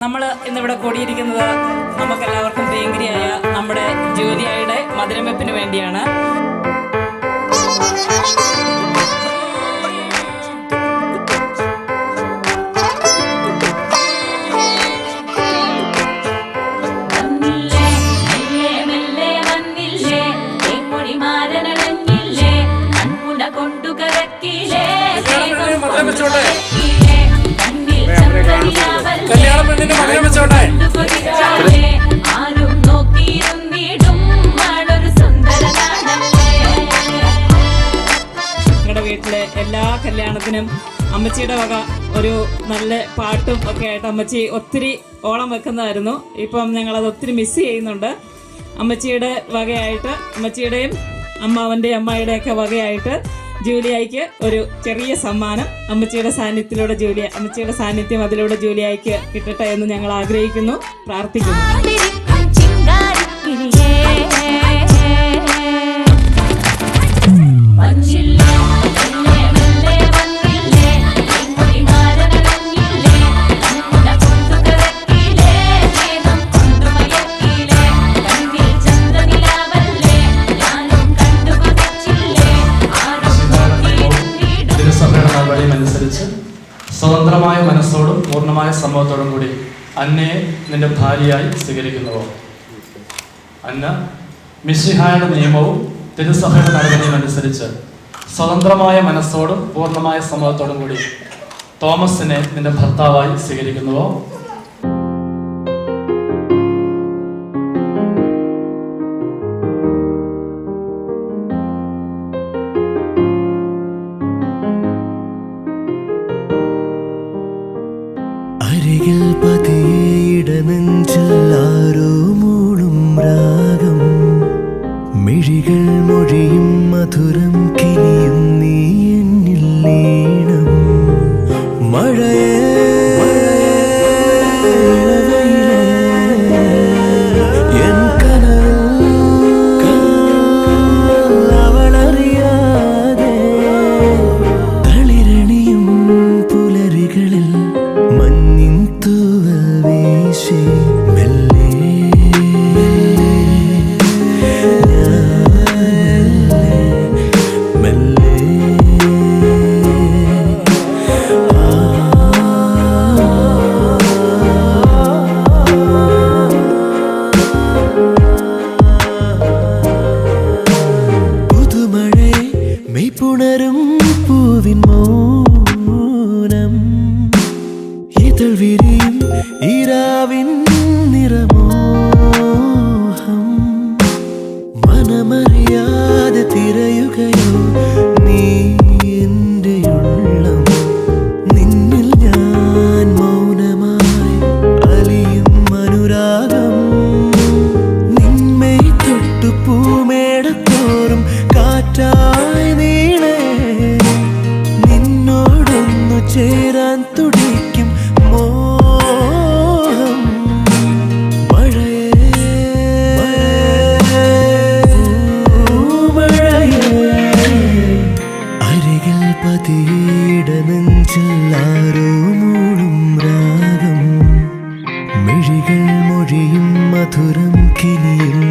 നമ്മൾ ഇന്നിവിടെ കൂടിയിരിക്കുന്നത് നമുക്കെല്ലാവർക്കും പ്രിയങ്കരിയായ നമ്മുടെ ജൂലിയയുടെ മധുരമെപ്പിന് വേണ്ടിയാണ്. ഞങ്ങളുടെ വീട്ടിലെ എല്ലാ കല്യാണത്തിനും അമ്മച്ചിയുടെ വക ഒരു നല്ല പാട്ടും ഒക്കെ ആയിട്ട് അമ്മച്ചി ഒത്തിരി ഓളം വെക്കുന്നതായിരുന്നു. ഇപ്പം ഞങ്ങളത് ഒത്തിരി മിസ് ചെയ്യുന്നുണ്ട്. അമ്മച്ചിയുടെ വകയായിട്ട്, അമ്മച്ചിയുടെയും അമ്മാവൻ്റെയും അമ്മായിയുടെയൊക്കെ വകയായിട്ട് ജൂലിയായിക്ക് ഒരു ചെറിയ സമ്മാനം അമ്മച്ചിയുടെ സാന്നിധ്യത്തിലൂടെ അമ്മച്ചിയുടെ സാന്നിധ്യം അതിലൂടെ ജൂലിയായിക്ക് കിട്ടട്ടെ എന്ന് ഞങ്ങൾ ആഗ്രഹിക്കുന്നു, പ്രാർത്ഥിക്കുന്നു. സ്വതന്ത്രമായ മനസ്സോടും പൂർണ്ണമായ സമ്മതത്തോടും കൂടി അന്നയെ നിന്റെ ഭാര്യയായി സ്വീകരിക്കുന്നുവോ? അന്ന മിശിഹായുടെ നിയമവും തിരുസഭയുടെ നടപടിയും അനുസരിച്ച് സ്വതന്ത്രമായ മനസ്സോടും പൂർണ്ണമായ സമ്മതത്തോടും കൂടി തോമസിനെ നിന്റെ ഭർത്താവായി സ്വീകരിക്കുന്നുവോ? അരികിൽ പതിയിടനെഞ്ചെല്ലാരോ മൂളും രാഗം, മിഴികൾ മൊഴിയും മധുരം കിനിയും നീ എന്നിൽ ലീണം. മഴയേ എൻ കനവിൽ അവളറിയാതെ തളിരണിയും പുലരികളിൽ മഞ്ഞിൻ തൂവൽ വീശി മെല്ലെ മെല്ലെ പുതുമഴ മെയ്പുണരും പൂവിൻ മൗനം, ഇതൾ വിരിയും ഈരാവിൻ നിറമോഹം. മനമറിയാതെ തിരയുകയോ നീ എൻ്റെ ഉള്ളം, നിന്നിൽ ഞാൻ മൗനമായി അലിയും അനുരാഗം. നിന്മേ തൊട്ടു പൂമേടത്തോറും കാറ്റായി നീളേ നിന്നോടൊന്നു ചേരാൻ തുടിക്കും മോഹം. അരികിൽ പതിയിടനെഞ്ചെല്ലാരോ മൂളും രാഗം, മിഴികൾ മൊഴിയും മധുരം കിനിയും